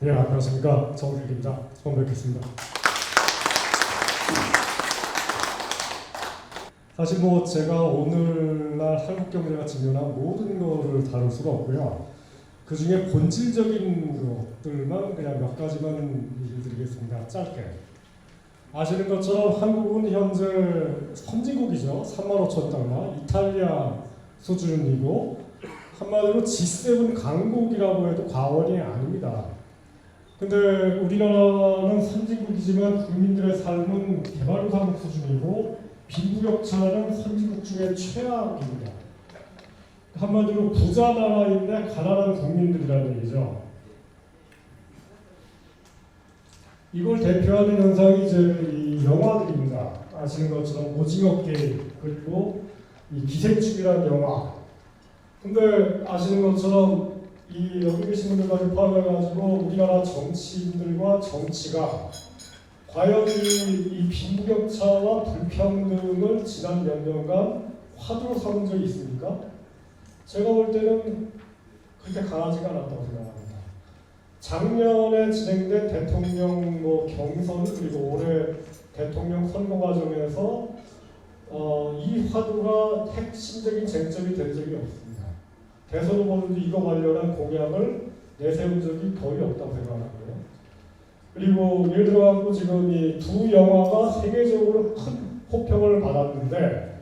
예, 안녕하십니까. 정필기입니다. 처음 뵙겠습니다. 사실 제가 오늘날 한국 경제가 직면한 모든 거를 다룰 수가 없고요. 그 중에 본질적인 것들만 그냥 몇 가지만 얘기를 드리겠습니다. 짧게. 아시는 것처럼 한국은 현재 선진국이죠. 35,000달러, 이탈리아 수준이고 한마디로 G7 강국이라고 해도 과언이 아닙니다. 근데 우리나라는 선진국이지만 국민들의 삶은 개발도상국 수준이고 빈부격차는 선진국 중에 최악입니다. 한마디로 부자 나라인데 가난한 국민들이라는 얘기죠. 이걸 대표하는 현상이 이제 이 영화들입니다. 아시는 것처럼 오징어 게임 그리고 이 기생충이라는 영화. 근데 아시는 것처럼 이 여기 계신 분들까지 포함해가지고 우리나라 정치인들과 정치가 과연 이 빈부격차와 불평등을 지난 몇 년간 화두로 삼은 적이 있습니까? 제가 볼 때는 그렇게 강하지가 않았다고 생각합니다. 작년에 진행된 대통령 경선 그리고 올해 대통령 선거 과정에서 이 화두가 핵심적인 쟁점이 된 적이 없습니다. 대선 후보들도 이거 관련한 공약을 내세운 적이 거의 없다고 생각하고요. 그리고 예를 들어 지금 이 두 영화가 세계적으로 큰 호평을 받았는데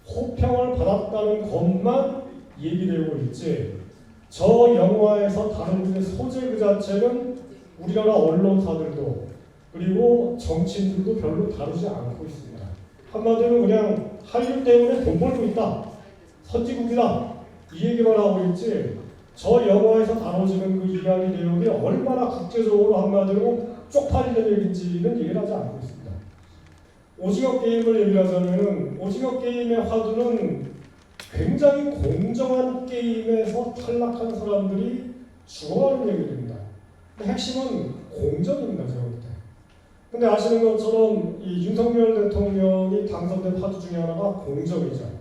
호평을 받았다는 것만 얘기되고 있지 저 영화에서 다루는 소재 그 자체는 우리나라 언론사들도 그리고 정치인들도 별로 다루지 않고 있습니다. 한마디로 그냥 한류 때문에 돈 벌고 있다. 선진국이다. 이 얘기만 하고 있지 저 영화에서 다뤄지는 그 이야기 내용이 얼마나 국제적으로 한마디로 쪽팔리는 얘기인지는 얘기를 하지 않고 있습니다. 오징어 게임을 얘기하자면은 오징어 게임의 화두는 굉장히 공정한 게임에서 탈락한 사람들이 죽어가는 얘기입니다. 핵심은 공정입니다, 제가 볼 때. 근데 아시는 것처럼 이 윤석열 대통령이 당선된 화두 중에 하나가 공정이죠.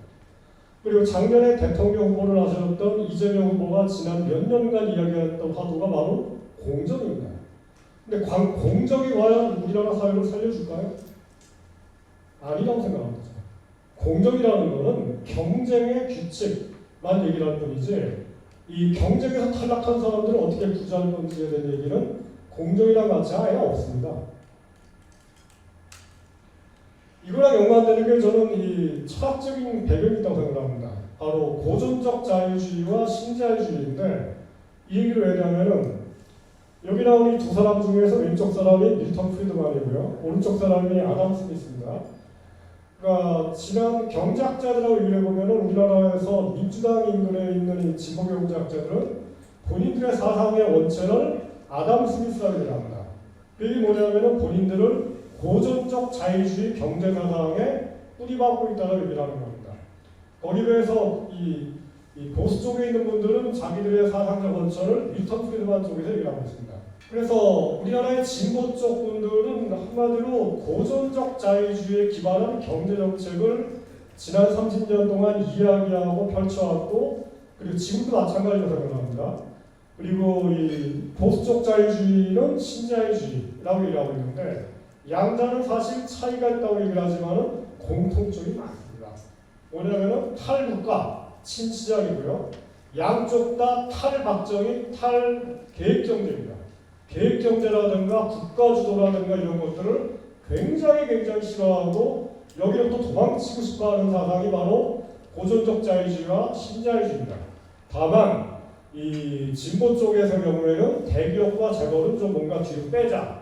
그리고 작년에 대통령 후보를 하셨던 이재명 후보가 지난 몇 년간 이야기했던 화두가 바로 공정입니다. 근데 공정이 과연 우리나라 사회를 살려줄까요? 아니라고 생각합니다. 공정이라는 것은 경쟁의 규칙만 얘기를 할 뿐이지 이 경쟁에서 탈락한 사람들을 어떻게 구제할 건지에 대한 얘기는 공정이란 가치가 아예 없습니다. 이거랑 연관되는 게 저는 이 철학적인 배경이 있다고 생각합니다. 바로 고전적 자유주의와 신자유주의인데 이 얘기를 왜냐하면은 여기 나온 이 두 사람 중에서 왼쪽 사람이 밀턴 프리드만이고요. 오른쪽 사람이 아담 스미스입니다. 그러니까 지난 경제학자들하고 얘기를 해보면 우리나라에서 민주당 인근에 있는 이 진보 경제학자들은 본인들의 사상의 원체를 아담 스미스라고 얘기합니다. 그게 뭐냐면은 본인들을 고전적 자유주의 경제 사상에 뿌리박고 있다고 얘기를 하는 겁니다. 거기에 비해서 이 보수 쪽에 있는 분들은 자기들의 사상적 원천을 밀턴 프리드만 쪽에서 얘기하고 있습니다. 그래서 우리나라의 진보 쪽 분들은 한마디로 고전적 자유주의에 기반한 경제 정책을 지난 30년 동안 이야기하고 펼쳐왔고 그리고 지금도 마찬가지로 생각합니다. 그리고 이 보수 쪽 자유주의는 신자유주의라고 얘기하고 있는데 양자는 사실 차이가 있다고 얘기를 하지만 공통점이 많습니다. 뭐냐면은 탈국가, 친시장이고요. 양쪽 다 탈박정희, 탈계획경제입니다. 계획경제라든가 국가주도라든가 이런 것들을 굉장히 싫어하고 여기로부터 도망치고 싶어하는 사상이 바로 고전적 자유주의와 신자유주의입니다. 다만 이 진보 쪽에서 경우에는 대기업과 재벌은 좀 뭔가 뒤로 빼자.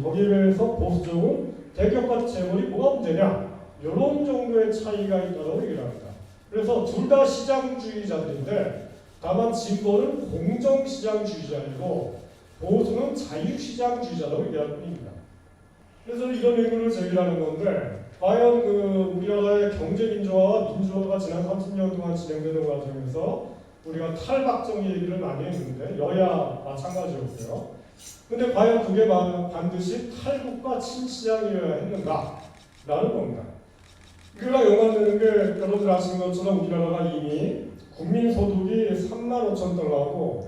거기에 비해서 보수 쪽은 대기업과 재벌이 뭐가 문제냐 이런 정도의 차이가 있다고 얘기를 합니다. 그래서 둘 다 시장주의자들인데 다만 진보는 공정시장주의자이고 보수는 자유시장주의자라고 얘기할 뿐입니다. 그래서 이런 의문을 제기하는 건데 과연 우리나라의 경제민주화와 민주화가 지난 30년 동안 진행되는 과정에서 우리가 탈박정희 얘기를 많이 했는데 여야 마찬가지였고요. 근데 과연 그게 반드시 탈국가 친시장이어야 했는가라는 겁니다. 그거랑 연관되는 게 여러분들 아시는 것처럼 우리나라가 이미 국민소득이 35,000달러고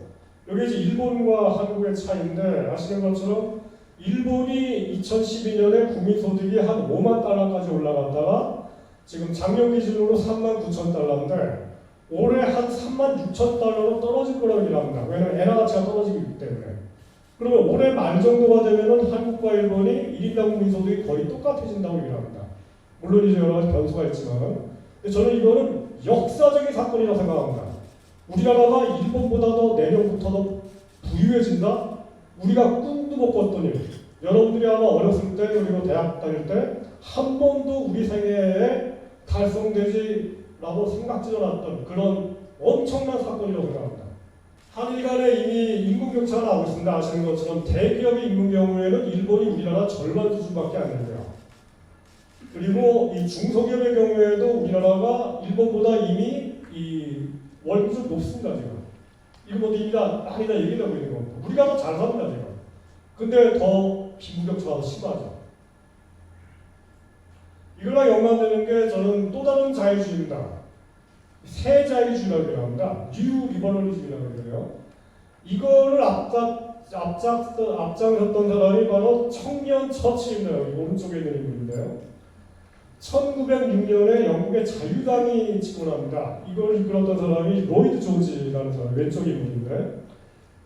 여기 이제 일본과 한국의 차이인데 아시는 것처럼 일본이 2012년에 국민소득이 한 5만 달러까지 올라갔다가 지금 작년 기준으로 3만 9천 달러인데 올해 한 3만 6천 달러로 떨어질 거라고 예상합니다. 왜냐하면 엔화 가치가 떨어지기 때문에. 그러면 올해 말 정도가 되면은 한국과 일본이 1인당 국민소득이 거의 똑같아진다고 예상합니다. 물론 이제 여러 가지 변수가 있지만, 저는 이거는 역사적인 사건이라고 생각합니다. 우리나라가 일본보다 더 내년부터 더 부유해진다? 우리가 꿈도 못 꿨더니 여러분들이 아마 어렸을 때 그리고 대학 다닐 때 한 번도 우리 생애에 달성되지라고 생각지도 않았던 그런 엄청난 사건이라고 생각합니다. 한일 간에 이미 임금 격차가 나오고 있습니다. 아시는 것처럼 대기업이 임금 경우에는 일본이 우리나라 절반 수준밖에 안 됩니다. 그리고 이 중소기업의 경우에도 우리나라가 일본보다 이미 이 월급이 높습니다. 지금 일본도 이미 다 얘기하고 있는 겁니다. 우리가 더 잘 삽니다. 지금. 근데 더 빈부격차가 더 심하죠. 이거랑 연관되는 게 저는 또 다른 자유주의입니다. 새 자유주의라고 합니다. 뉴 리버럴리즘이라고 해요. 이거를 앞장섰던 사람이 바로 청년 처칠입니다. 여기 오른쪽에 있는 인물인데요. 1906년에 영국의 자유당이 집권합니다. 이걸 이끌었던 사람이 로이드 조지라는 사람, 왼쪽 인물인데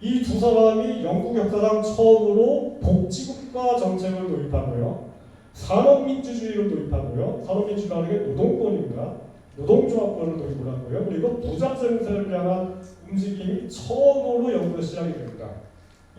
이 두 사람이 영국 역사상 처음으로 복지국가 정책을 도입하고요. 산업민주주의를 도입하고요. 산업민주주의라는 게 노동권입니다. 노동조합권을 도입을 하고요. 그리고 부자생세를 향한 움직임이 처음으로 영국에서 시작이 됩니다.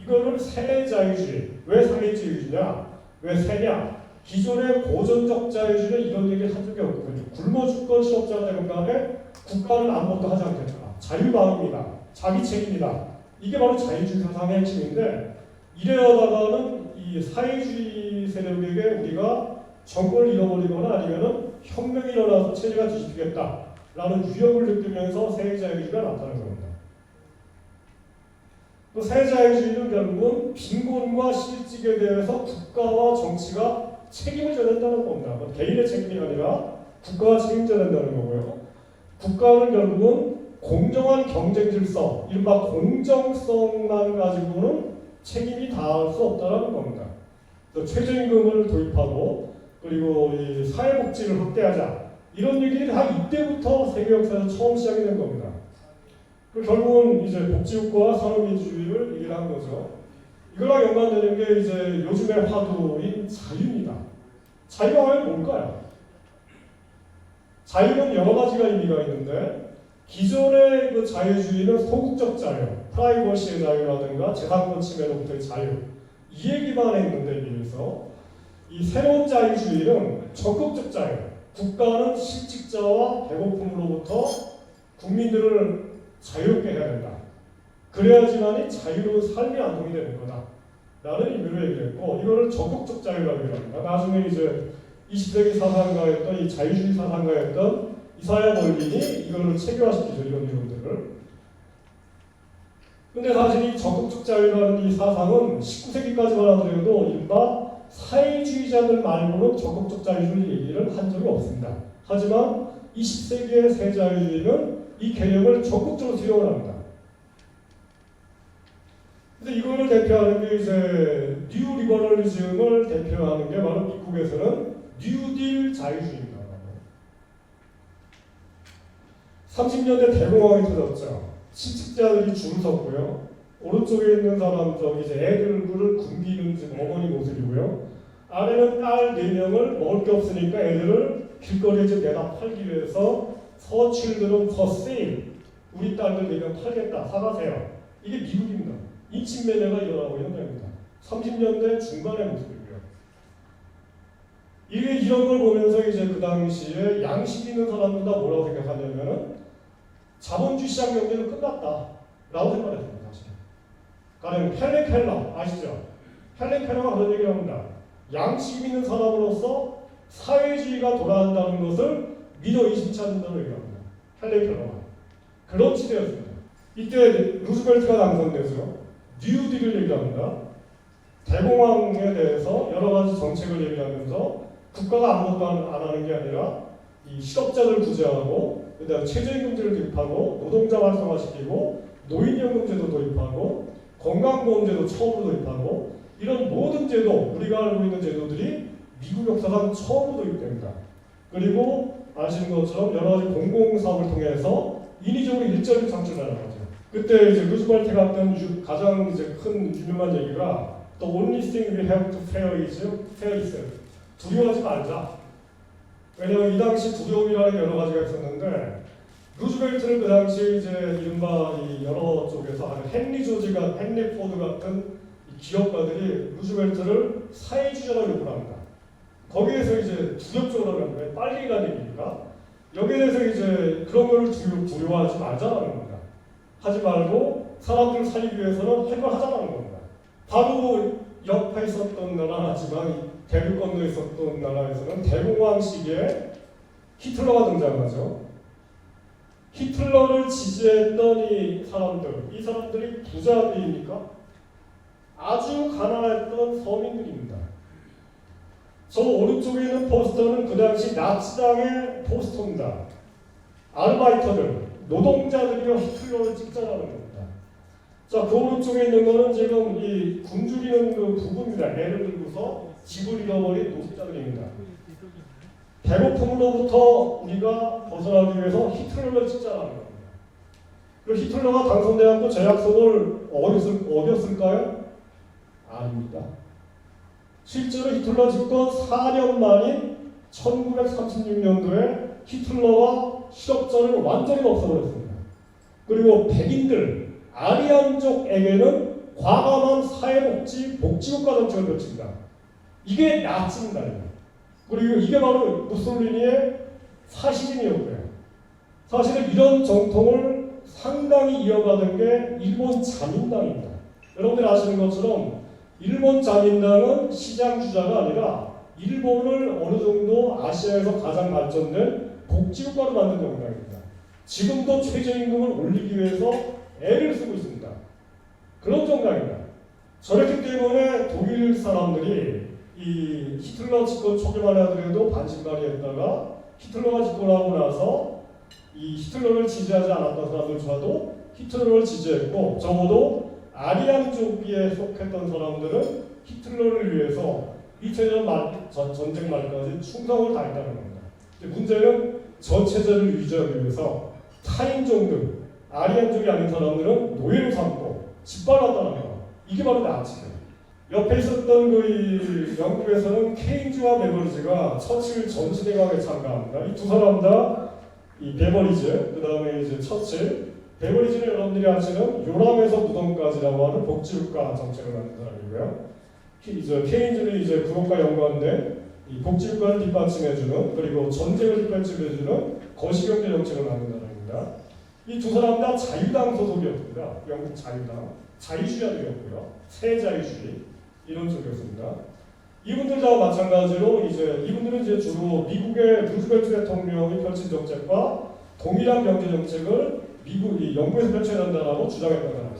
이거를 새자유주의. 왜 새자유주의냐? 왜 새냐? 기존의 고전적 자유주의는 이런 얘기를 한 적이 없거든요. 굶어 죽건 실업자가 되건 간에 국가는 아무것도 하지 않겠다. 자유마음입니다. 자기 책임이다. 이게 바로 자유주의 사상의 핵심인데 이래다가는 이 사회주의 세력에게 우리가 정권을 잃어버리거나 아니면은 혁명이 일어나서 체제가 뒤집히겠다라는 위협을 느끼면서 새자유주의가 나타나는 겁니다. 또 새자유주의는 결국은 빈곤과 실직에 대해서 국가와 정치가 책임을 져야 된다는 겁니다. 개인의 책임이 아니라 국가가 책임져야 된다는 거고요. 국가는 결국은 공정한 경쟁 질서, 이른바 공정성만 가지고는 책임이 다할 수 없다는 겁니다. 최저임금을 도입하고 그리고 이 사회복지를 확대하자 이런 얘기들이 다 이때부터 세계 역사에서 처음 시작이 된 겁니다. 결국은 이제 복지국가와 산업민주주의를 얘기를 한 거죠. 이거랑 연관되는 게 이제 요즘의 화두인 자유입니다. 자유가 과연 뭘까요? 자유는 여러 가지가 의미가 있는데 기존의 그 자유주의는 소극적 자유, 프라이버시의 자유라든가 재산권 침해로부터의 자유 이에 기반해 있는데 비해서 이 새로운 자유주의는 적극적 자유, 국가는 실직자와 배고픔으로부터 국민들을 자유롭게 해야 된다. 그래야지만이 자유로운 삶이 안정이 되는 거다. 라는 의미로 얘기했고 이거를 적극적 자유라고 합니다. 나중에 이제 20세기 사상가였던 이 자유주의 사상가였던 이사야 벌린이 이거를 체계화시키죠. 이런 이론들을. 근데 사실 이 적극적 자유라는 이 사상은 19세기까지만 하더라도 이른바 사회주의자들 말고는 적극적 자유주의 얘기를 한 적이 없습니다. 하지만 20세기의 새자유주의는 이 개념을 적극적으로 수용을 합니다. 근데 이거를 대표하는 게 이제 뉴 리버럴리즘을 대표하는 게 바로 미국에서는 뉴딜 자유주의입니다. 30년대 대공황이 터졌죠. 실직자들이 줄을 섰고요. 오른쪽에 있는 사람 저기 이제 애들을 굶기는 지금 어머니 모습이고요. 아래는 딸 4명을 먹을 게 없으니까 애들을 길거리에 지금 내다 팔기 위해서 For children for sale. 우리 딸들 4명 팔겠다. 사가세요. 이게 미국입니다. 인친매매가 일어나고 있는 겁니다. 30년대 중반의 모습이고요. 이게 이런 걸 보면서 이제 그 당시에 양식 있는 사람들 다 뭐라고 생각하냐면은 자본주의 시장 경제는 끝났다 라고 생각했습니다. 사실. 가령 헬렌 켈러 아시죠? 헬렌 켈러가 그런 얘기를 합니다. 양식 있는 사람으로서 사회주의가 돌아간다는 것을 믿어 의심치 않는다고 얘기합니다. 헬렌 켈러가. 그런 시대였습니다. 이때 루즈벨트가 당선돼서 뉴딜을 얘기합니다. 대공황에 대해서 여러 가지 정책을 얘기하면서 국가가 아무것도 안 하는 게 아니라 이 실업자들 구제하고 그다음에 최저임금제를 도입하고 노동자 활성화시키고 노인연금제도 도입하고 건강보험제도 처음으로 도입하고 이런 모든 제도, 우리가 알고 있는 제도들이 미국 역사상 처음으로 도입됩니다. 그리고 아시는 것처럼 여러 가지 공공사업을 통해서 인위적으로 일자리를 창출하는 거죠. 그때 이제 루즈벨트가 했던 가장 이제 큰 유명한 얘기가 The only thing we have to fear is 두려워하지 말자. 왜냐하면 이 당시 두려움이라는 여러 가지가 있었는데 루즈벨트는 그 당시 이제 이른바 이 여러 쪽에서 헨리 포드 같은 기업가들이 루즈벨트를 사회주의자라고 욕을 합니다. 거기에서 이제 두렵적으로 하는 거예요. 빨리 가는 일이니까. 여기에 대해서 이제 그런 걸 두려워하지 말자라는 겁니다. 하지 말고 사람들을 살리기 위해서는 할 걸 하자라는 겁니다. 바로 옆에 있었던 나라지만 대륙 건너에 있었던 나라에서는 대공황 시기에 히틀러가 등장하죠. 히틀러를 지지했던 이 사람들이 부자들입니까? 아주 가난했던 서민들입니다. 저 오른쪽에 있는 포스터는 그 당시 나치당의 포스터입니다. 아르바이터들, 노동자들이요 히틀러를 찍자라는 겁니다. 자, 그 오른쪽에 있는 거는 지금 이 굶주리는 그 부부입니다. 애를 들고서 집을 잃어버린 노숙자들입니다. 배고픔으로부터 우리가 벗어나기 위해서 히틀러를 찍자라는 겁니다. 그 히틀러가 당선되었고 제 약속을 어겼을까요? 아닙니다. 실제로 히틀러 집권 4년 만인 1936년도에 히틀러가 실업자를 완전히 없애버렸습니다. 그리고 백인들, 아리안족에게는 과감한 복지국가 정책을 펼칩니다. 이게 나치입니다. 그리고 이게 바로 무솔리니의 사실이었고요. 사실은 이런 정통을 상당히 이어가던 게 일본 자민당입니다. 여러분들 아시는 것처럼 일본 자민당은 시장주자가 아니라 일본을 어느 정도 아시아에서 가장 발전된 복지국가로 만든 정당입니다. 지금도 최저임금을 올리기 위해서 애를 쓰고 있습니다. 그런 정당입니다. 저렇기 때문에 독일 사람들이 이 히틀러 집권 초기만 하더라도 반신반의했다가 히틀러가 집권하고 나서 이 히틀러를 지지하지 않았던 사람들조차도 히틀러를 지지했고 적어도 아리안족에 속했던 사람들은 히틀러를 위해서 2차 전쟁 말까지 충성을 다했다는 겁니다. 문제는 전 체제를 유지하기 위해서 타인종들, 아리안족이 아닌 사람들은 노예로 삼고 짓밟았다는 거. 이게 바로 나치예요. 옆에 있었던 그 영국에서는 케인즈와 베버리지가 처칠 전시대각에 참가합니다. 이 두 사람 다 이 베버리지, 그 다음에 이제 처칠. 베버리지는 여러분들이 아시는 요람에서 무덤까지라고 하는 복지국가 정책을 만든 사람이고요. 케인즈는 이제 그것과 연관된 이 복지국가를 뒷받침해주는 그리고 전쟁을 뒷받침해주는 거시경제 정책을 만든 사람입니다. 이 두 사람 다 자유당 소속이었습니다. 영국 자유당, 자유주의자들이었고요. 새자유주의 이런 쪽이었습니다. 이분들 다 마찬가지로 이분들은 이제 주로 미국의 루즈벨트 대통령이 펼친 정책과 동일한 경제 정책을 영국에서 펼쳐야 한다라고 주장했던 사람입니다.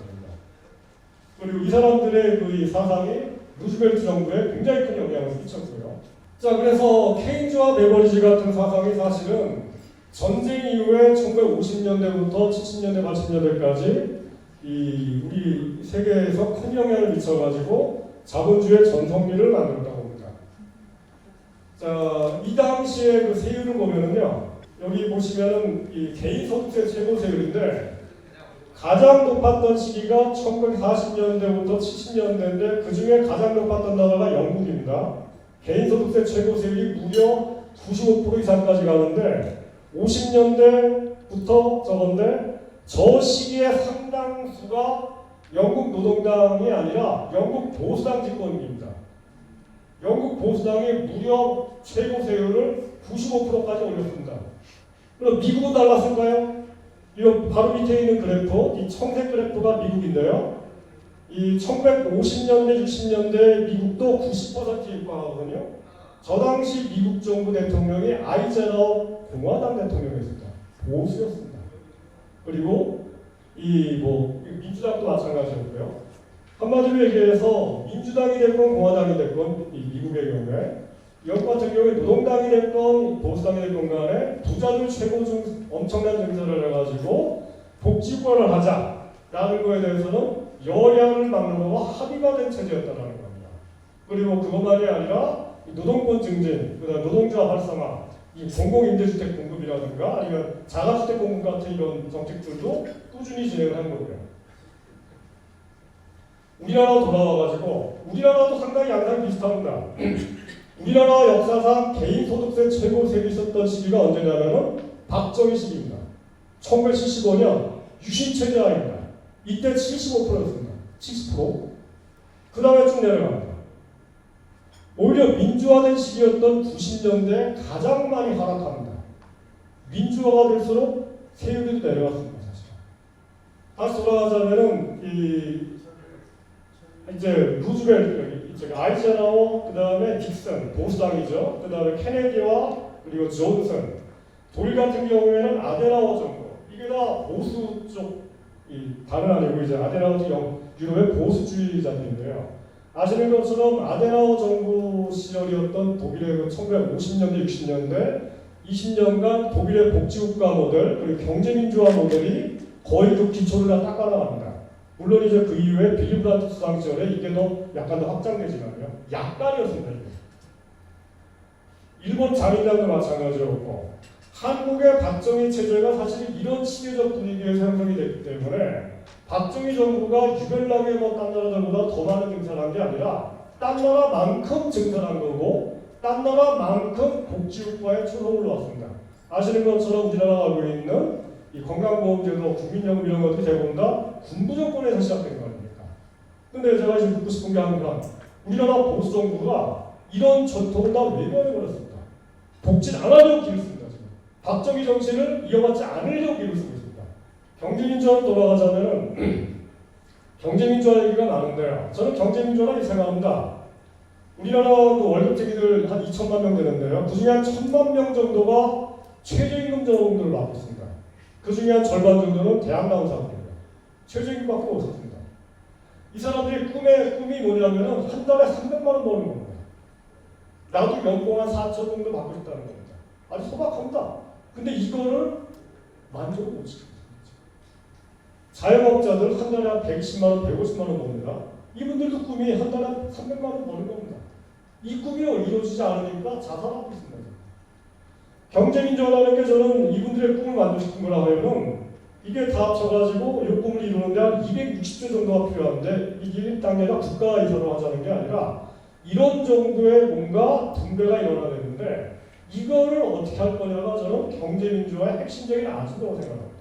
그리고 이 사람들의 그 사상이 루즈벨트 정부에 굉장히 큰 영향을 끼쳤고요. 자, 그래서 케인즈와 베버리지 같은 사상이 사실은 전쟁 이후에 1950년대부터 70년대, 80년대까지 우리 세계에서 큰 영향을 미쳐가지고 자본주의 전성기를 만들었다고 봅니다. 자, 이 당시에 그 세율을 보면은요, 여기 보시면은 이 개인소득세 최고 세율인데 가장 높았던 시기가 1940년대부터 70년대인데 그 중에 가장 높았던 나라가 영국입니다. 개인소득세 최고 세율이 무려 95% 이상까지 가는데 50년대부터 저건데 저 시기의 상당수가 영국 노동당이 아니라 영국 보수당 집권입니다. 영국 보수당이 무려 최고 세율을 95%까지 올렸습니다. 그럼 미국은 달랐을까요? 이거 바로 밑에 있는 그래프, 이 청색 그래프가 미국인데요. 이 1950년대, 60년대 미국도 90% 육박하거든요. 저 당시 미국 정부 대통령이 아이젠하워 공화당 대통령이었습니다. 보수였습니다. 그리고 민주당도 마찬가지였고요. 한마디로 얘기해서 민주당이 됐건 공화당이 됐건 미국의 경우에 영국 같은 경우에 노동당이 됐건 보수당이 됐건 간에 부자들 최고 중 엄청난 증세를 해가지고 복지국가를 하자. 라는 거에 대해서는 여야를 막는 거와 합의가 된 체제였다라는 겁니다. 그리고 그것만이 아니라 노동권 증진, 그다음 노동자 활성화, 이 공공임대주택 공급이라든가 아니면 자가주택 공급 같은 이런 정책들도 꾸준히 진행을 한 거고요. 우리나라 돌아와가지고 우리나라도 상당히 양상이 비슷합니다. 우리나라 역사상 개인소득세 최고세율이 있었던 시기가 언제냐면은 박정희 시기입니다. 1975년 유신체제 하입니다. 이때 75%였습니다. 70%. 그 다음에 쭉 내려갑니다. 오히려 민주화된 시기였던 90년대에 가장 많이 하락합니다. 민주화가 될수록 세율이 내려갔습니다. 사실. 다시 돌아가자면은 이제 루즈벨트, 아이젠하워, 그 다음에 딕슨, 보수당이죠. 그 다음에 케네디와 그리고 존슨. 독일 같은 경우에는 아데나워 정부. 이게 다 보수 쪽, 다른 아니고 이제 아데나워 유럽의 보수주의자들인데요. 아시는 것처럼 아데나워 정부 시절이었던 독일의 그 1950년대, 60년대, 20년간 독일의 복지국가 모델, 그리고 경제민주화 모델이 거의 그 기초를 다 닦아나갑니다. 물론 이제 그 이후에 빌리 브란트 수상 시절에 이게 약간 더 확장되지만요. 약간이었습니다. 일본 자민당도 마찬가지였고 한국의 박정희 체제가 사실 이런 시대적 분위기에서 형성이 됐기 때문에 박정희 정부가 유별나게 딴 나라들보다 더 많은 증산한 게 아니라 딴 나라만큼 증산한 거고 딴 나라만큼 복지국가에 초성을 놓았습니다. 아시는 것처럼 우리나라가 알고 있는 이 건강보험제도, 국민연금 이런 것들이 대부분 다 군부 정권에서 시작된 거 아닙니까? 근데 제가 지금 묻고 싶은 게 항상 우리나라 보수 정부가 이런 전통을 다 외면해버렸습니다. 복지를 안 하려고 길을 씁니다. 지금. 박정희 정신을 이어받지 않으려고 길을 쓰고 있습니다. 경제민주화로 돌아가자면 경제민주화 얘기가 나는데요. 저는 경제민주화를 이렇게 생각합니다. 우리나라 그 월급쟁이들 한 2천만 명 되는데요. 그 중에 한 1,000만 명 정도가 최저임금 정도를 받고 있습니다. 그 중에 한 절반 정도는 대학 나온 사람들입니다. 최저임금밖에 없었습니다. 이 사람들의 꿈이 뭐냐면은 한 달에 300만 원 버는 겁니다. 나도 연봉 한 4천 정도 받고 싶다는 겁니다. 아주 소박합니다. 근데 이거를 만족을 못 시킵니다. 자영업자들 한 달에 한 120만 원, 150만 원 버는다. 이분들도 꿈이 한 달에 300만 원 버는 겁니다. 이 꿈이 이루어지지 않으니까 자살하고 있습니다. 경제민주화라는 게 저는 이분들의 꿈을 만족시킨 거라 하면은 이게 다 합쳐가지고 이 꿈을 이루는데 한 260조 정도가 필요한데 이게 당연히 국가 예산으로 하자는 게 아니라 이런 정도의 뭔가 분배가 일어나야 되는데 이거를 어떻게 할 거냐가 저는 경제민주화의 핵심적인 아주라고 생각합니다.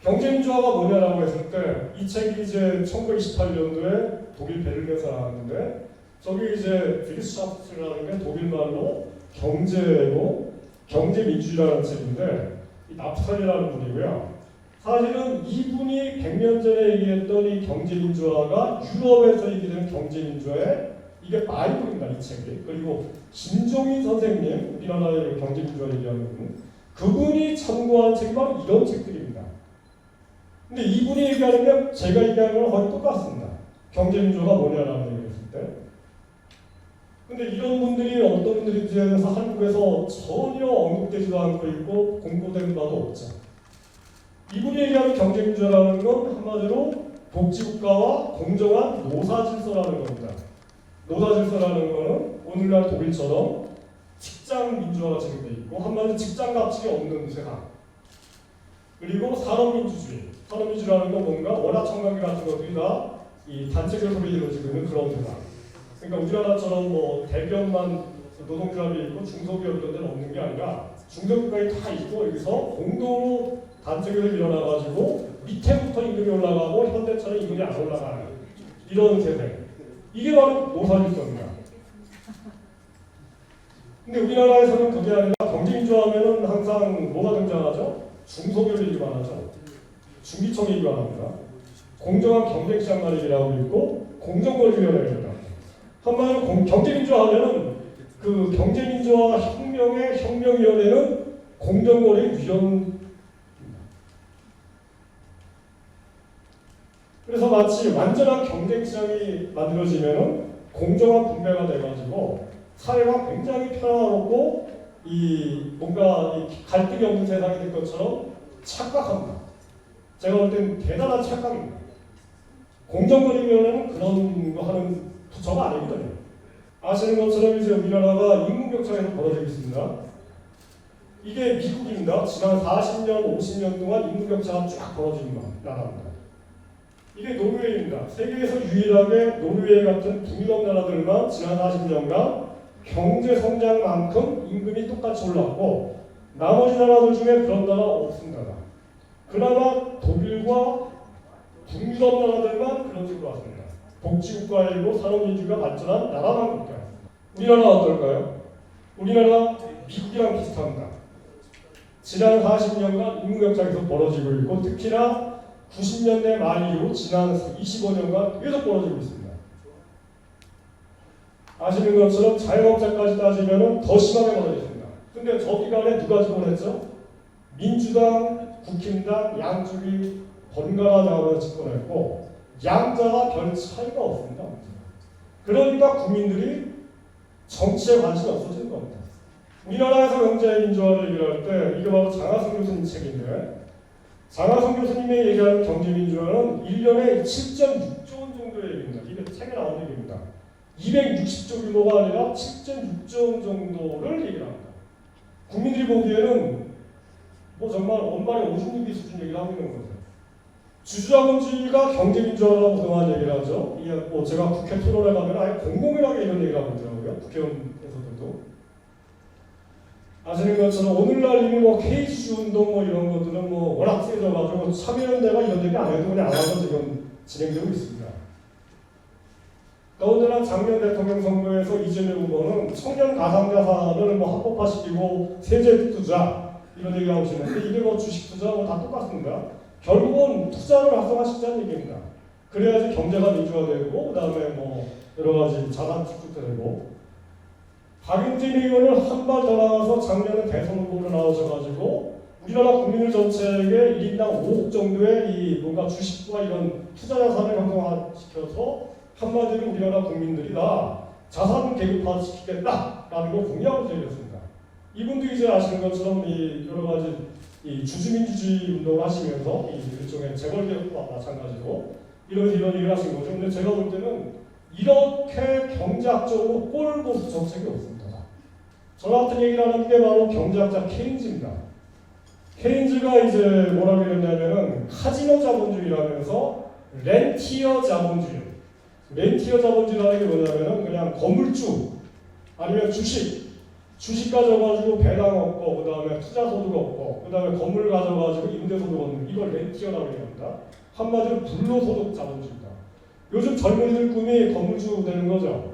경제민주화가 뭐냐라고 했을 때 이 책이 이제 1928년도에 독일 베를린에서 나왔는데 저기 이제 비리스샤프트라는 게 독일말로 경제고 경제민주주의라는 책인데 이 나프탈이라는 분이고요. 사실은 이분이 100년 전에 얘기했던 이 경제민주화가 유럽에서 얘기되는 경제민주화의 이게 바이블입니다. 이 책이. 그리고 김종인 선생님, 우리나라의 경제민주화 얘기하는 분, 그분이 참고한 책이 바로 이런 책들입니다. 근데 이분이 얘기하는 게 제가 얘기하는 거랑 거의 똑같습니다. 경제민주화가 뭐냐라는 얘기를 했을 때. 근데 이런 분들이 어떤 분들인지에 대해서 한국에서 전혀 언급되지도 않고 있고 공부된 바도 없죠. 이분이 얘기하는 경제민주화라는 건 한마디로 복지국가와 공정한 노사질서라는 겁니다. 노사질서라는 거는 오늘날 독일처럼 직장 민주화가 적용돼 있고 한마디로 직장 가치가 없는 세상. 그리고 산업민주주의. 산업민주주의라는 건 뭔가 원화청관계 같은 것들이 다 이 단체 결속으로 이루어지고 있는 그런 세상. 그러니까 우리나라처럼 뭐 대기업만 노동조합이 있고 중소기업 이런 데는 없는 게 아니라 중소기업까지 다 있고 여기서 공동으로 단체결이 일어나가지고 밑에부터 임금이 올라가고 현대처럼 임금이 안 올라가는 이런 세대. 이게 바로 노사질서입니다. 근데 우리나라에서는 그게 아니라 경제민주화하면은 항상 뭐가 등장하죠? 중소기업 얘기만 하죠. 중기청 얘기만 합니다. 공정한 경쟁시장 마련이라고 있고 공정거래위원회입니다. 한마디로 경제민주화하면은 그 경제민주화 혁명의 혁명위원회는 공정거래위원. 그래서 마치 완전한 경쟁시장이 만들어지면은 공정한 분배가 돼가지고 사회가 굉장히 평화롭고 이 뭔가 이 갈등이 없는 세상이 될 것처럼 착각합니다. 제가 볼 땐 대단한 착각입니다. 공정거래위원회는 그런 거 하는 부처가 아니거든요. 아시는 것처럼 이제 우리나라가 인구격차가 벌어지고 있습니다. 이게 미국입니다. 지난 40년, 50년 동안 인구격차가 쫙 벌어진 나라입니다. 이게 노르웨이입니다. 세계에서 유일하게 노르웨이 같은 북유럽 나라들만 지난 40년간 경제 성장만큼 임금이 똑같이 올랐고 나머지 나라들 중에 그런 나라 없습니다. 그나마 독일과 북유럽 나라들만 그런 식으로 왔습니다. 복지국가이고 산업민주가 발전한 나라만 국가입니다. 우리나라 어떨까요? 우리나라 미국이랑 비슷합니다. 지난 40년간 인구격차가 계속 벌어지고 있고 특히나 90년대 말 이후 지난 25년간 계속 벌어지고 있습니다. 아시는 것처럼 자영업자까지 따지면 더 심하게 벌어졌습니다. 근데 저 기간에 누가 집권했죠? 민주당, 국힘당 양쪽이 번갈아 나가면서 집권했고 양자가 별 차이가 없습니다. 그러니까 국민들이 정치에 관심이 없어지는 겁니다. 우리나라에서 경제민주화를 얘기할 때 이게 바로 장하성 교수님 책인데 장하성 교수님이 얘기하는 경제민주화는 1년에 7.6조 원 정도의 얘기입니다. 이게 책에 나온 얘기입니다. 260조 규모가 아니라 7.6조 원 정도를 얘기를 합니다. 국민들이 보기에는 뭐 정말 원만의 56기 수준 얘기를 하고 있는 거죠. 주주자본주의가 경제민주화라고 그동안 얘기를 하죠. 이게 뭐 제가 국회 토론에 가면 아예 공공연하게 이런 얘기를 하고 있더라고요. 국회의원에서도. 아시는 것처럼 오늘날 이미 뭐 K주주 운동 뭐 이런 것들은 뭐 워낙 세져가지고 참여연대가 이런 얘기 안 해도 그냥 알아서 지금 진행되고 있습니다. 더군다나 작년 대통령 선거에서 이재명 후보는 청년 가상자산을 뭐 합법화시키고 세제 투자 이런 얘기 하고 있는데 이게 뭐 주식 투자 뭐 다 똑같습니다. 결국은 투자를 활성화시키자는 얘기입니다. 그래야지 경제가 민주화되고 그다음에 뭐 여러 가지 자산 축적도 되고 박용진 의원을 한 발 더 나가서 작년에 대선 후보로 나오셔가지고 우리나라 국민들 전체에게 1인당 5억 정도의 이 뭔가 주식과 이런 투자 자산을 형성화시켜서 한마디로 우리나라 국민들이 다 자산 계급화 시키겠다라는 걸 공약을 드렸습니다. 이분도 이제 아시는 것처럼 이 여러 가지 이 주주민주주의 운동을 하시면서 이 일종의 재벌개혁과 마찬가지로 이런 일을 하신 거죠. 근데 제가 볼 때는 이렇게 경제학적으로 꼴보수 정책이 없습니다. 저 같은 얘기를 하는 게 바로 경제학자 케인즈입니다. 케인즈가 이제 뭐라고 했냐면은 카지노 자본주의라면서 렌티어 자본주의. 렌티어 자본주의라는 게 뭐냐면은 그냥 건물주 아니면 주식 가져가지고 배당 얻고 그 다음에 투자 소득 얻고 그 다음에 건물 가져가지고 임대 소득 얻는 이걸 렌티어라고 얘기합니다. 한마디로 불로소득 자본주의입니다. 요즘 젊은이들 꿈이 건물주 되는 거죠.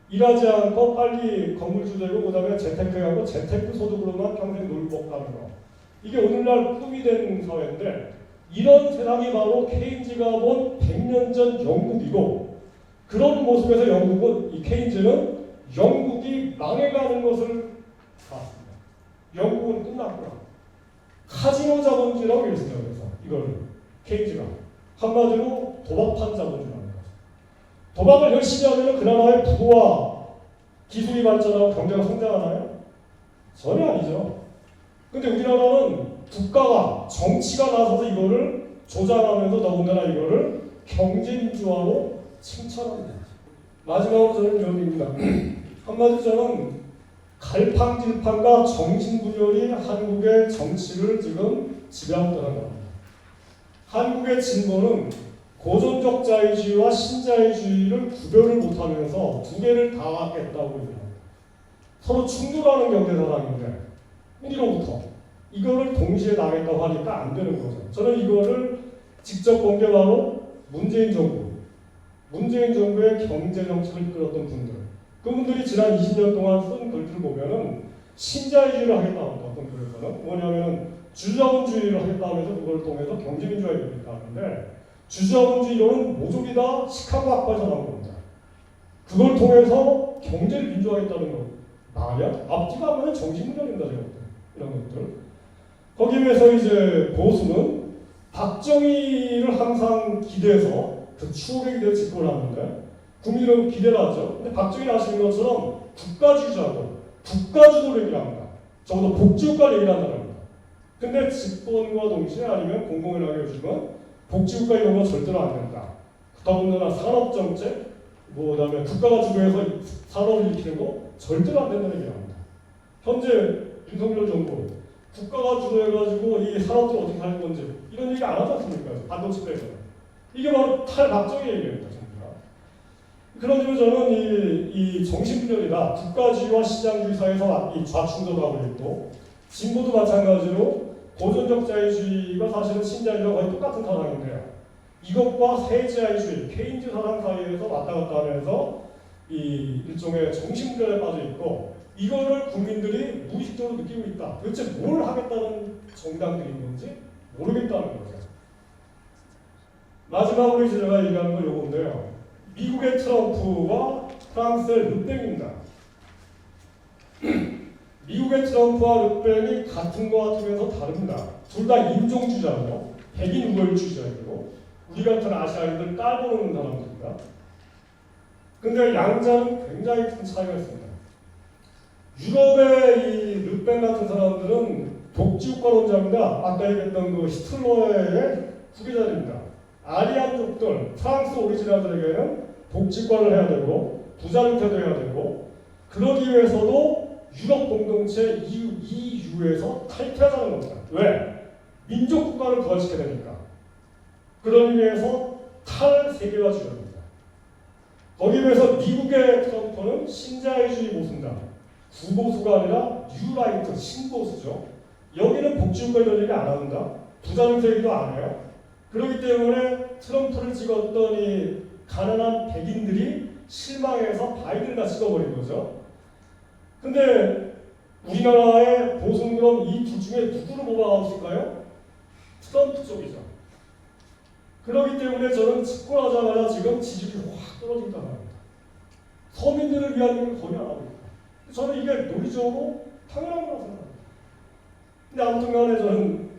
일하지 않고 빨리 건물주 되고 그 다음에 재테크하고 재테크 소득으로만 평생 놀고 가는 거. 이게 오늘날 꿈이 된 사회인데 이런 세상이 바로 케인즈가 본 100년 전 영국이고 그런 모습에서 영국은 이 케인즈는 영국이 망해가는 것을 봤습니다. 영국은 끝났구나. 카지노 자본주의라고 얘기했어요. 그래서 이걸 케인즈가 한마디로 도박판 자본주의라는 거죠. 도박을 열심히 하면 그 나라의 부와 기술이 발전하고 경제가 성장하나요? 전혀 아니죠. 근데 우리나라는 국가가 정치가 나서서 이거를 조장하면서 더군다나 이거를 경제민주화로 칭찬합니다. 마지막으로 저는 이런 얘기입니다. 한마디로 저는 갈팡질팡과 정신분열이 한국의 정치를 지금 지배하고 있다는 겁니다. 한국의 진보는 고전적 자유주의와 신자유주의를 구별을 못하면서 두 개를 다 하겠다고 얘기합니다. 서로 충돌하는 경제사상인데 우리로부터 이거를 동시에 나가겠다고 하니까 안 되는 거죠. 저는 이거를 직접 본 게 바로 문재인 정부의 경제 정책을 이끌었던 분들. 그분들이 지난 20년 동안 쓴 글들을 보면은 신자유주의를 하겠다고 어떤 글에서는 뭐냐면은 주자본주의를 하겠다면서 그걸 통해서 경제민주화를 이루겠다 하는데 주자본주의로는 모조리 다 시카고 학파에서 나온 겁니다. 그걸 통해서 경제를 민주화하겠다는 거 말이야? 앞뒤가 하면 정신분열입니다. 제가 이런 것들. 거기에 비해서 이제 보수는 박정희를 항상 기대해서 그 추억의 기대를 집권을 하는데 국민들은 기대를 하죠. 근데 박정희 아시는 것처럼 국가주의자고 국가주도를 얘기를 합니다. 적어도 복지국가를 얘기를 한다는 겁니다. 근데 집권과 동시에 아니면 공공연하게 요즘은 복지국가 이런 거 절대로 안 된다. 더군다나 산업정책, 그다음에 국가가 주도해서 산업을 일으키는 거 절대로 안 된다는 얘기를 합니다. 현재 윤석열 정부 국가가 주도해가지고 이 산업들 어떻게 할 건지 이런 얘기 안 하지 않습니까? 반도체에서 이게 바로 탈박정의 얘기입니다. 그런 점에서 저는 이 정신분열이다. 국가주의와 시장주의 사이에서 이 좌충돌하고 있고 진보도 마찬가지로 고전적 자유주의가 사실은 신자유와 거의 똑같은 사상인데요. 이것과 세자유주의, 케인즈 사상 사이에서 왔다 갔다 하면서 이 일종의 정신분열에 빠져 있고 이거를 국민들이 무의식적으로 느끼고 있다. 도대체 뭘 하겠다는 정당들인 건지 모르겠다는 거죠. 마지막으로 제가 얘기하는 건 요건데요. 미국의 트럼프와 프랑스의 르펜입니다. 미국의 트럼프와 르펜이 같은 것 같으면서 다릅니다. 둘 다 인종주의자고 백인 우월주의자이고 우리 같은 아시아인들 깔보는 사람들입니다. 근데 양자는 굉장히 큰 차이가 있습니다. 유럽의 이 르펜 같은 사람들은 독지국가론자입니다. 아까 얘기했던 그 히틀러의 후계자입니다. 아리안족들, 프랑스 오리지널들에게는 복지권을 해야 되고 부자를 태도해야 되고 그러기 위해서도 유럽 공동체 EU에서 탈퇴하자는 겁니다. 왜? 민족 국가를 부활시켜야 되니까. 그러기 위해서 탈세계화주의입니다. 거기 위해서 미국의 트럼프는 신자유주의 모순다. 구보수가 아니라 뉴라이트, 신보수죠. 여기는 복지국가 이런 얘기 안 한다. 부자를 얘기도 안 해요. 그렇기 때문에 트럼프를 찍었던 이 가난한 백인들이 실망해서 바이든을 찍어버린 거죠. 근데 우리나라의 보수는 그럼 이 둘 중에 누구를 뽑아가고 있을까요? 트럼프 쪽이죠. 그렇기 때문에 저는 집권하자마자 지금 지지율이 확 떨어진단 말입니다. 서민들을 위한 일을 거의 안 하고 있다. 저는 이게 논리적으로 당연한 거라고 생각합니다. 근데 아무튼 간에 저는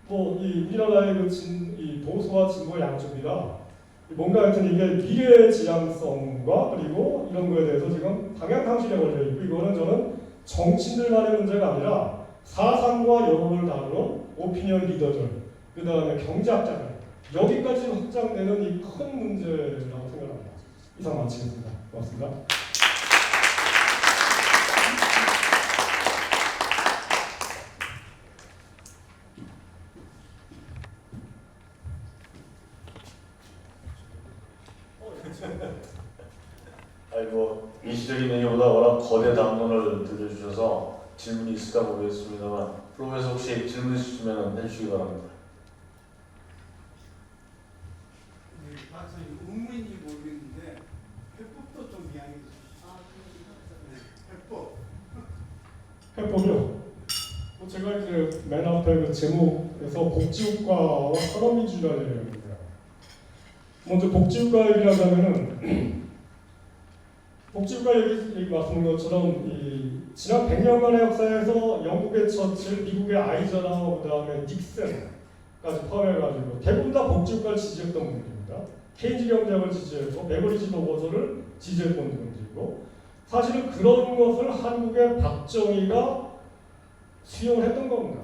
이 우리나라의 이 보수와 진보 양쪽이다. 뭔가 하여튼 이게 미래의 지향성과 그리고 이런 거에 대해서 지금 방향상실에 걸려 있고 이거는 저는 정치인들만의 문제가 아니라 사상과 여론을 다루는 오피니언 리더들, 그 다음에 경제학자들 여기까지 확장되는 이 큰 문제라고 생각합니다. 이상 마치겠습니다. 고맙습니다. 아이고 일시적인 메뉴보다 워낙 거대 담론을 들려주셔서 질문이 있을까 모르겠습니다만 프로페서 혹시 질문 있으시면 해주시기 바랍니다. 네, 박사님 의문인지 모르겠는데 해법도 좀 이야기해 주시죠. 네, 해법. 해보면 제가 이제 맨 앞에 그 제목에서 복지국가와 산업민주주의라는 얘기입니다. 먼저 복지국가 얘기를 하자면은 복지국가 얘기 말씀인 것처럼 지난 100년간의 역사에서 영국의 처칠, 미국의 아이젠하워, 그 다음에 닉슨까지 포함해가지고 대부분 다 복지국가를 지지했던 분들입니다. 케인즈 경제학을 지지했고 베버리지 도거서를 지지했던 분들이고 사실은 그런 것을 한국의 박정희가 수용을 했던 겁니다.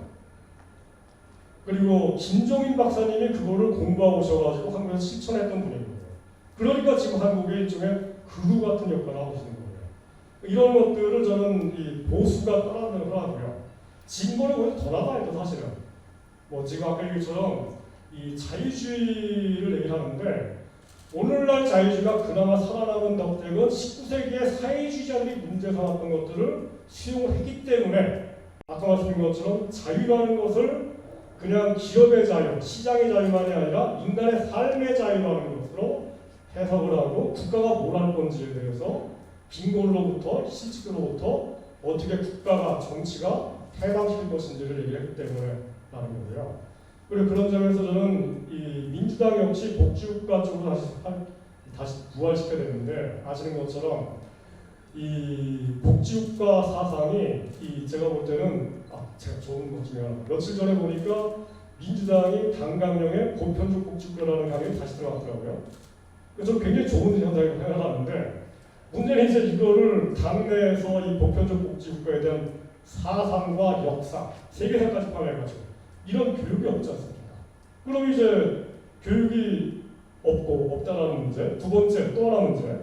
그리고 김종인 박사님이 그거를 공부하고 오셔가지고 한국에서 실천했던 분입니다. 그러니까 지금 한국의 일종의 그루 같은 역할을 하고 있는 거예요. 이런 것들을 저는 이 보수가 떠나는 하고요. 진보는 오히려 더 나가야죠, 사실은. 지금 아까 얘기처럼 이 자유주의를 얘기하는데 오늘날 자유주의가 그나마 살아남은 덕택은 19세기의 사회주의자들이 문제 삼았던 것들을 수용을 했기 때문에 아까 말씀드린 것처럼 자유라는 것을 그냥 기업의 자유, 시장의 자유만이 아니라 인간의 삶의 자유라는 것으로 해석을 하고 국가가 뭘 할 건지에 대해서 빈곤으로부터 실직으로부터 어떻게 국가가 정치가 해방시킬 것인지를 얘기했기 때문에 라는 거고요. 그리고 그런 점에서 저는 이 민주당 역시 복지국가 쪽으로 다시 부활시켜야 되는데 아시는 것처럼 이 복지국가 사상이 제가 볼 때는 제가 좋은 것 중에 하나 며칠 전에 보니까 민주당이 당강령에 보편적 복지국가라는 강령이 다시 들어갔더라고요. 그래서 굉장히 좋은 현상이라고 생각하는데 문제는 이제 이거를 당내에서 이 보편적 복지국가에 대한 사상과 역사, 세계사까지 포함해가지고 이런 교육이 없지 않습니까? 그럼 이제 교육이 없다라는 문제. 두 번째 또 하나 문제.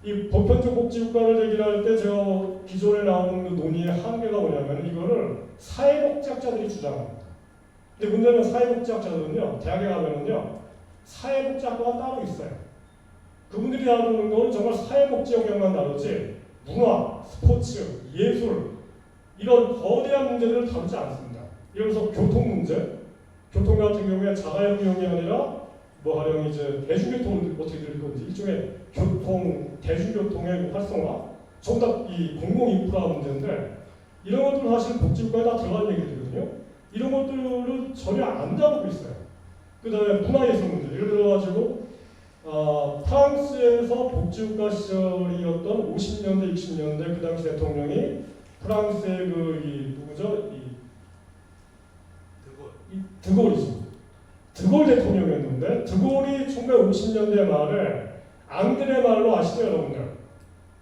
이 보편적 복지국가를 얘기할 때 제가 기존에 나오는 그 논의의 한계가 뭐냐면 이거를 사회복지학자들이 주장합니다. 근데 문제는 사회복지학자들은요, 대학에 가면은요, 사회복지학과가 따로 있어요. 그분들이 다루는 건 정말 사회복지 영역만 다루지 문화, 스포츠, 예술 이런 거대한 문제들을 다루지 않습니다. 예를 들어서 교통 문제, 교통 같은 경우에 자가용이 아니라 뭐 가령 이제 대중교통을 어떻게 들릴 건지 일종의 교통, 대중교통의 활성화, 전부 다 이 공공인프라 문제인데 이런 것들은 사실 복지국가에 다 들어가는 얘기들이거든요. 이런 것들을 전혀 안 다루고 있어요. 그 다음에 문화예술 문제, 예를 들어가지고 프랑스에서 복지국가 시절이었던 50년대, 60년대 그 당시 대통령이 프랑스의 누구죠? 드골이죠. 드골 대통령이었는데 드골이 1950년대 말에 앙드레 말로 아시죠 여러분들?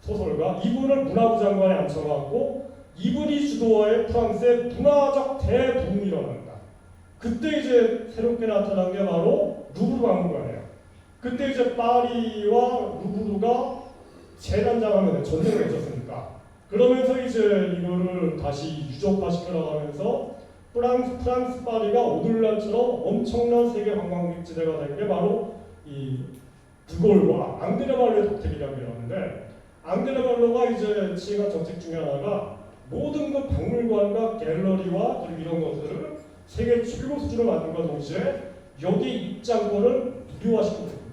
소설가 이분을 문화부 장관에 앉혀갖고 이분이 주도하에 프랑스의 문화적 대부흥이 일어납니다. 그때 이제 새롭게 나타난 게 바로 루브르 박물관이에요. 그때 이제 파리와 루브르가 재단장하면 전쟁을 했었으니까 그러면서 이제 이거를 다시 유적화시켜 나가면서 프랑스 파리가 오늘날처럼 엄청난 세계 관광지대가 된 게 바로 이 드골과 앙드레 말로의 덕택이라고 하는데 앙드레 말로가 이제 시행한 정책 중에 하나가 모든 그 박물관과 갤러리와 그리고 이런 것들을 세계 최고 수준으로 만든과 동시에 여기 입장권을 무료화시키고 있습니다.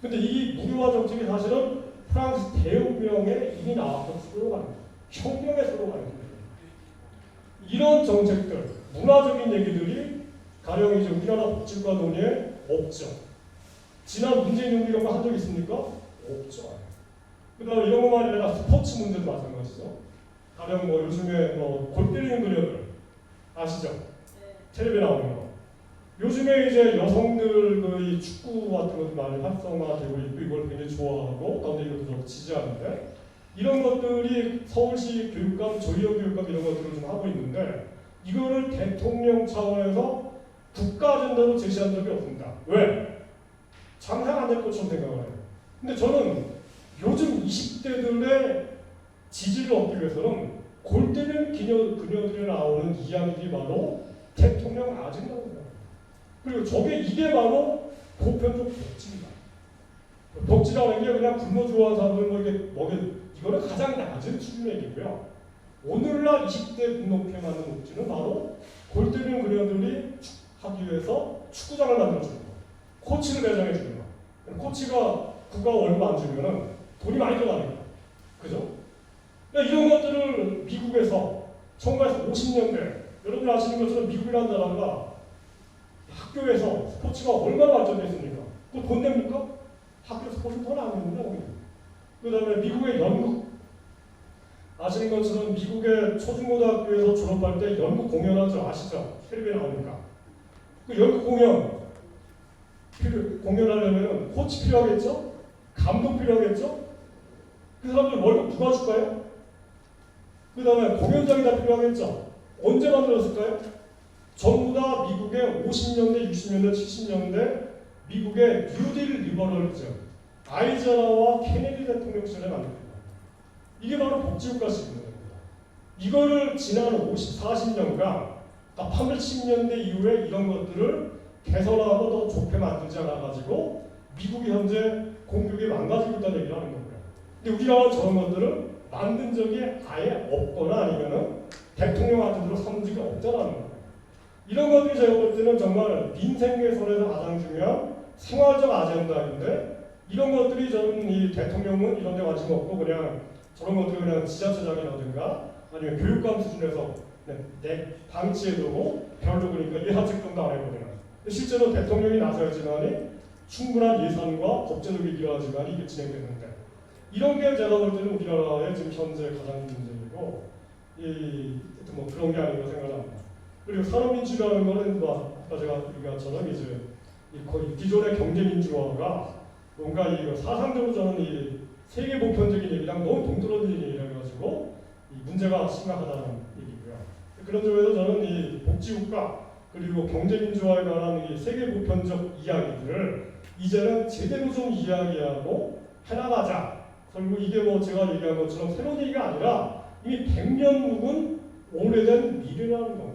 근데 이 무료화 정책이 사실은 프랑스 대혁명에 이미 나왔던 슬로건입니다. 혁명의 슬로건입니다. 이런 정책들, 문화적인 얘기들이 가령 이제 우리나라 복지국가 논의에 없죠. 지난 문재인 정부 이런 거 한 적 있습니까? 없죠. 그다음에 이런 것만 아니라 스포츠 문제도 마찬가지죠. 가령 뭐 요즘에 골 때리는 그녀들 아시죠? 네. 텔레비에 나오는 거. 요즘에 이제 여성들 축구 같은 것도 많이 활성화되고 있고 이걸 굉장히 좋아하고 가운데 이것도 좀 지지하는데 이런 것들이 서울시 교육감, 조희영 교육감 이런 것들을 좀 하고 있는데 이거를 대통령 차원에서 국가 아젠다로 제시한 적이 없습니다. 왜? 장사가 안 될 것처럼 생각을 해요. 근데 저는 요즘 20대들의 지지를 얻기 위해서는 골 때리는 그녀들이 나오는 이야기들이 바로 대통령 아젠다라고 생각합니다. 그리고 이게 바로 보편적 복지입니다. 복지라는 게 그냥 굶어 죽어하는 사람들 이거는 가장 낮은 수준의 얘기고요. 오늘날 20대 눈높이에 맞는 복지는 바로 골 때리는 그녀들이 하기 위해서 축구장을 만들어주는 거, 코치를 배정해 주는 거. 코치가 국가가 월급 안 주면은 돈이 많이 들어가니까, 그죠? 그러니까 이런 것들을 미국에서 1950년대 여러분이 아시는 것처럼 미국이라는 나라가 학교에서 스포츠가 얼마나 발전됐습니까? 그거 돈 냅니까? 학교 스포츠 돈 안 냅니다. 그 다음에 미국의 연극 아시는 것처럼 미국의 초중고등학교에서 졸업할 때 연극 공연하죠. 아시죠? 텔레비에 나오니까. 그 연극 공연하려면 코치 필요하겠죠? 감독 필요하겠죠? 그 사람들 월급 누가 줄까요? 그 다음에 공연장이 다 필요하겠죠? 언제 만들었을까요? 전부 다 미국의 50년대, 60년대, 70년대 미국의 뉴딜 리버럴리즘 아이젠하워와 케네디 대통령 시절에 만듭니다. 이게 바로 복지국가 시스템입니다. 이거를 지난 40년간 80년대 이후에 이런 것들을 개선하고 더 좋게 만들지 않아가지고 미국이 현재 공격이 망가지고 있다는 얘기를 하는 거고요. 근데 우리나라는 저런 것들을 만든 적이 아예 없거나 아니면은 대통령 아젠다로 삼은 적이 없다는 거예요. 이런 것들이 제가 볼 때는 정말 민생 개선에서 가장 중요한 생활적 아젠다인데 이런 것들이 저는 이 대통령은 이런 데 관심 없고 그냥 저런 것들을 그냥 지자체장이라든가 아니면 교육감 수준에서 내 방치해두고 별로 그러니까 예산책 정도 안 해보거나 실제로 대통령이 나서야지만이 충분한 예산과 법제적인 일화지만이 이게 진행되는데 이런 게 제가 볼 때는 우리나라의 지금 현재 가장 문제이고 뭐 그런 게 아닌가 생각합니다. 그리고 산업민주라는 거는 아까 제가 얘기한 것처럼 이제 거의 기존의 경제민주화가 뭔가 이 사상적으로 저는 이 세계 보편적인 얘기랑 너무 동떨어진 얘기라 가지고 이 문제가 심각하다는 그런 점에서 저는 이 복지국가 그리고 경제민주화에 관한 이 세계 보편적 이야기들을 이제는 제대로 좀 이야기하고 해나가자. 그리고 이게 뭐 제가 얘기한 것처럼 새로운 얘기가 아니라 이미 100년 묵은 오래된 미래라는 겁니다.